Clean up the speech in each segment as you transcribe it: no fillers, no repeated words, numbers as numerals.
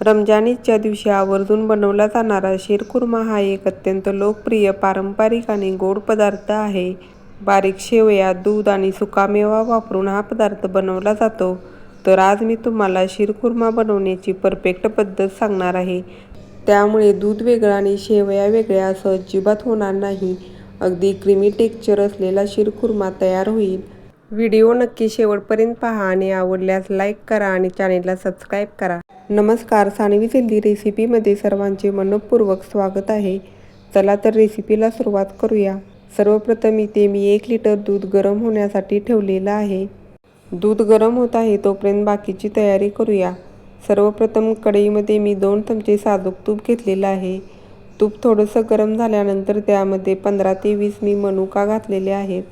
रमजान ईदच्या दिवशी आवर्जून बनवला जाणारा शीरखुर्मा हा एक अत्यंत लोकप्रिय, पारंपरिक आणि गोड पदार्थ आहे. बारीक शेवया, दूध आणि सुकामेवा वापरून हा पदार्थ बनवला जातो. तर आज मी तुम्हाला शीरखुर्मा बनवण्याची परफेक्ट पद्धत सांगणार आहे. त्यामुळे दूध वेगळं आणि शेवया वेगळ्या असं अजिबात होणार नाही. अगदी क्रीमी टेक्स्चर असलेला शीरखुर्मा तयार होईल. व्हिडिओ नक्की शेवटपर्यंत पहा आणि आवडल्यास लाईक करा आणि चॅनेलला सबस्क्राईब करा. नमस्कार, सानवी हेल्दी रेसिपीमध्ये सर्वांचे मनःपूर्वक स्वागत आहे. चला तर रेसिपीला सुरुवात करूया. सर्वप्रथम इथे मी 1 लिटर दूध गरम होण्यासाठी ठेवलेलं आहे. दूध गरम होत आहे तोपर्यंत बाकीची तयारी करूया. सर्वप्रथम कढईमध्ये मी 2 चमचे साजूक तूप घेतलेलं आहे. तूप थोडंसं गरम झाल्यानंतर त्यामध्ये 15 ते 20 मी मनुका घातलेले आहेत.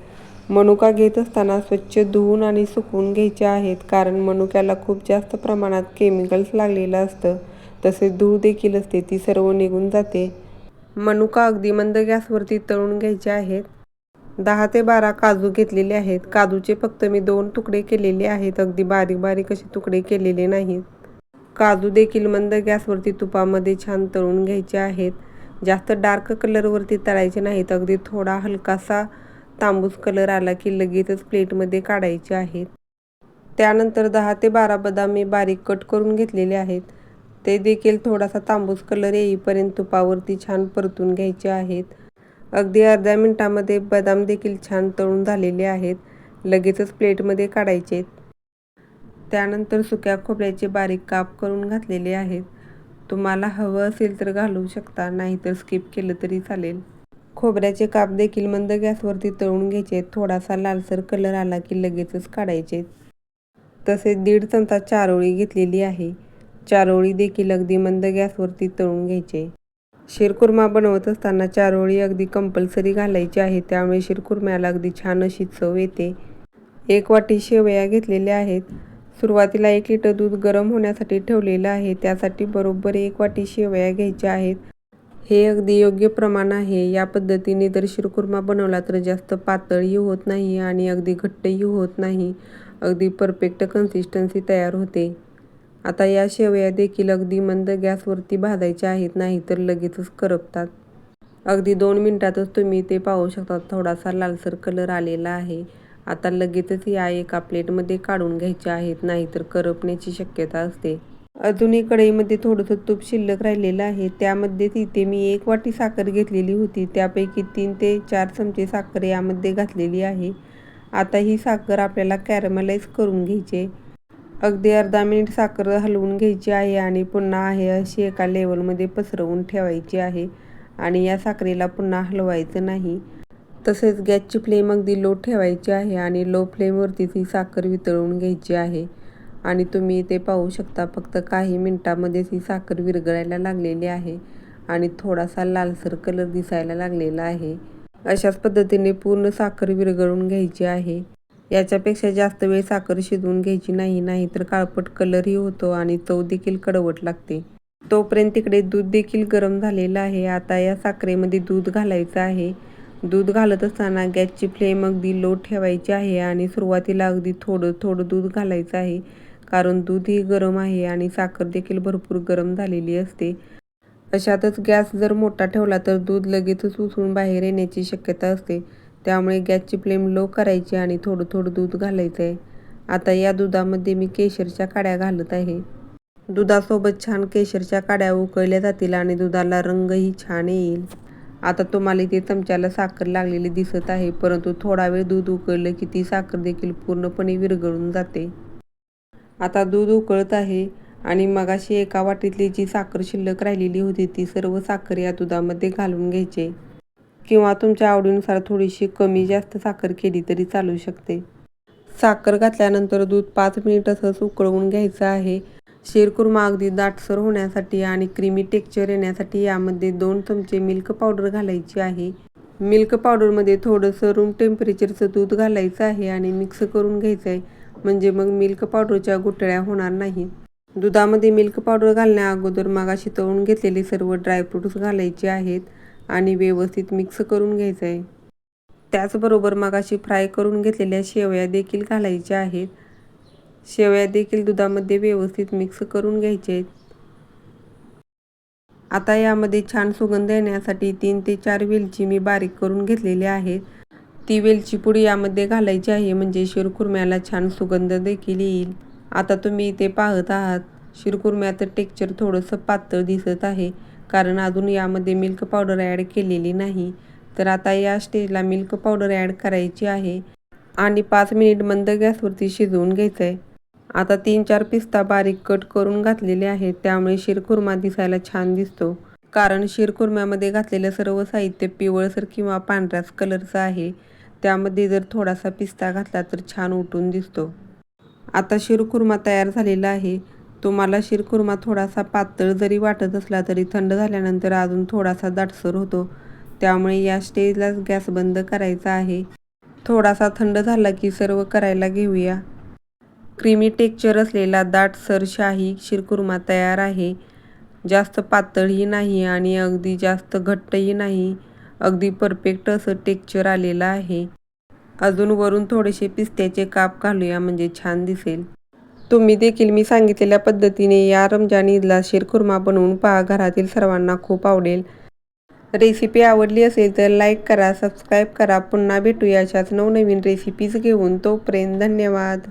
मनुका घेत असताना स्वच्छ धुवून आणि सुकवून घ्यायचे आहेत, कारण मनुक्याला खूप जास्त प्रमाणात केमिकल्स लागलेलं असतं. तसेच धूळ देखील असते, ती सर्व निघून जाते. मनुका अगदी मंद गॅसवरती तळून घ्यायचे आहेत. 10 ते 12 काजू घेतलेले आहेत. काजूचे फक्त मी 2 तुकडे केलेले आहेत, अगदी बारीक बारीक असे तुकडे केलेले नाहीत. काजू देखील मंद गॅसवरती तुपामध्ये छान तळून घ्यायचे आहेत. जास्त डार्क कलरवरती तळायचे नाहीत, अगदी थोडा हलकासा तांबूस कलर आला की लगेचच प्लेटमध्ये काढायचे आहेत. त्यानंतर 10 ते 12 बदाम मी बारीक कट करून घेतलेले आहेत. ते देखील थोडासा तांबूस कलर येईपर्यंत तुपावरती छान परतून घ्यायचे आहेत. अगदी अर्ध्या मिनिटामध्ये बदाम देखील छान तळून झालेले आहेत. लगेचच प्लेटमध्ये काढायचे. त्यानंतर सुक्या खोबऱ्याचे बारीक काप करून घातलेले आहेत. तुम्हाला हवं असेल तर घालू शकता, नाहीतर स्किप केलं तरी चालेल. खोबऱ्याचे काप देखील मंद गॅसवरती तळून घ्यायचे. थोडासा लालसर कलर आला की लगेचच काढायचे. तसेच 1.5 चमचा चारोळी घेतलेली आहे. चारोळी देखील अगदी मंद गॅसवरती तळून घ्यायचे. शीरखुर्मा बनवत असताना चारोळी अगदी कंपल्सरी घालायची आहे, त्यामुळे शीरखुर्म्याला अगदी छान अशी चव येते. 1 वाटी शेवया घेतलेल्या आहेत. सुरुवातीला 1 लिटर दूध गरम होण्यासाठी ठेवलेलं आहे, त्यासाठी बरोबर 1 वाटी शेवया घ्यायच्या आहेत. हे अगदी योग्य प्रमाण आहे. या पद्धतीने जर शीरखुर्मा बनवला तर जास्त पातळही होत नाही आणि अगदी घट्टही होत नाही. अगदी परफेक्ट कन्सिस्टन्सी तयार होते. आता या शेवया देखील अगदी मंद गॅसवरती भाजायच्या आहेत, नाहीतर लगेचच करपतात. अगदी 2 मिनिटातच तुम्ही ते पाहू शकता, थोडासा लालसर कलर आलेला आहे. आता लगेचच या एका प्लेटमध्ये काढून घ्यायच्या आहेत, नाहीतर करपण्याची शक्यता असते. अजूनही कढईमध्ये थोडंसं तूप शिल्लक राहिलेलं आहे. त्यामध्ये इथे मी 1 वाटी साखर घेतलेली होती. त्यापैकी 3 ते 4 चमचे साखर यामध्ये घातलेली आहे. आता ही साखर आपल्याला कॅरमलाइज करून घ्यायची. अगदी अर्धा मिनिट साखर हलवून घ्यायची आहे आणि पुन्हा आहे अशी एका लेवलमध्ये पसरवून ठेवायची आहे आणि या साखरेला पुन्हा हलवायचं नाही. तसेच गॅसची फ्लेम अगदी लो ठेवायची आहे आणि लो फ्लेमवरतीच ही साखर वितळून घ्यायची आहे. आणि तुम्ही इथे पाहू शकता, फक्त काही मिनिटांमध्येच ही साखर विरघळायला लागलेली आहे आणि थोडासा लालसर कलर दिसायला लागलेला आहे. अशाच पद्धतीने पूर्ण साखर विरघळून घ्यायची आहे. याच्यापेक्षा जास्त वेळ साखर शिजवून घ्यायची नाही, नाहीतर काळपट कलरही होतो आणि चव देखील कडवट लागते. तोपर्यंत तिकडे दूध देखील गरम झालेलं आहे. आता या साखरेमध्ये दूध घालायचं आहे. दूध घालत असताना गॅसची फ्लेम अगदी लो ठेवायची आहे आणि सुरुवातीला अगदी थोडं थोडं दूध घालायचं आहे, कारण दूधही गरम आहे आणि साखर देखील भरपूर गरम झालेली असते. अशातच गॅस जर मोठा ठेवला तर दूध लगेचच उसळून बाहेर येण्याची शक्यता असते. त्यामुळे गॅसची फ्लेम लो करायची आणि थोडं थोडं दूध घालायचं आहे. आता या दुधामध्ये मी केशरच्या काड्या घालत आहे. दुधासोबत छान केशरच्या काड्या उकळल्या जातील आणि दुधाला रंगही छान येईल. आता तुम्हाला इथे चमच्याला साखर लागलेली दिसत आहे, परंतु थोडा वेळ दूध उकळलं की ती साखर देखील पूर्णपणे विरघळून जाते. आता दूध उकळत आहे आणि मगाशी एका वाटीतली जी साखर शिल्लक राहिलेली होती ती सर्व साखर या दुधामध्ये घालून घ्यायची, किंवा तुमच्या आवडीनुसार थोडीशी कमी जास्त साखर केली तरी चालू शकते. साखर घातल्यानंतर दूध 5 मिनिट असंच उकळवून घ्यायचं आहे. शीरखुर्मा अगदी दाटसर होण्यासाठी आणि क्रीमी टेक्स्चर येण्यासाठी यामध्ये 2 चमचे मिल्क पावडर घालायची आहे. मिल्क पावडरमध्ये थोडंसं रूम टेम्परेचरचं दूध घालायचं आहे आणि मिक्स करून घ्यायचं आहे, म्हणजे मग मिल्क पावडरच्या गुठळ्या होणार नाहीत. दुधामध्ये मिल्क पावडर घालण्या अगोदर मगाशी तळून घेतलेले सर्व ड्रायफ्रूट्स घालायचे आहेत आणि व्यवस्थित मिक्स करून घ्यायचं आहे. त्याचबरोबर मगाशी फ्राय करून घेतलेल्या शेवया देखील घालायच्या आहेत. शेवया देखील दुधामध्ये व्यवस्थित मिक्स करून घ्यायचे आहेत. आता यामध्ये छान सुगंध येण्यासाठी 3 ते 4 वेलची मी बारीक करून घेतलेली आहे. ती वेलची पूड यामध्ये घालायची आहे म्हणजे शिरखुरम्याला छान सुगंध देखील येईल. आता तुम्ही इथे पाहत आहात शिरखुरम्याचं टेक्स्चर थोडंसं पातळ दिसत आहे कारण अजून यामध्ये मिल्क पावडर ॲड केलेली नाही. तर आता या स्टेजला मिल्क पावडर ॲड करायची आहे आणि 5 मिनिट मंद गॅसवरती शिजवून घ्यायचं आहे. आता 3-4 पिस्ता बारीक कट करून घातलेले आहेत त्यामुळे शिरखुर्मा दिसायला छान दिसतो. कारण शिरखुर्म्यामध्ये घातलेलं सर्व साहित्य पिवळसर किंवा पांढऱ्याच कलरचं आहे. त्यामध्ये जर थोडासा पिस्ता घातला तर छान उठून दिसतो. आता शिरखुर्मा तयार झालेला आहे. तुम्हाला शिरखुर्मा थोडासा पातळ जरी वाटत असला तरी थंड झाल्यानंतर अजून थोडासा दाटसर होतो. त्यामुळे या स्टेजलाच गॅस बंद करायचा आहे. थोडासा थंड झाला की सर्व करायला घेऊया. क्रीमी टेक्स्चर असलेला दाटसर शाही शिरखुर्मा तयार आहे. जास्त पातळही नाही आणि अगदी जास्त घट्टही नाही. अगदी परफेक्ट असं टेक्स्चर आलेलं आहे. अजून वरून थोडेसे पिस्त्याचे काप घालूया म्हणजे छान दिसेल. तुम्ही देखील मी सांगितलेल्या पद्धतीने या रमजान ईदला शिरखुर्मा बनवून पहा. घरातील सर्वांना खूप आवडेल. रेसिपी आवडली असेल तर लाईक करा, सबस्क्राईब करा. पुन्हा भेटूया अशाच नवनवीन रेसिपीज घेऊन. तोपर्यंत धन्यवाद.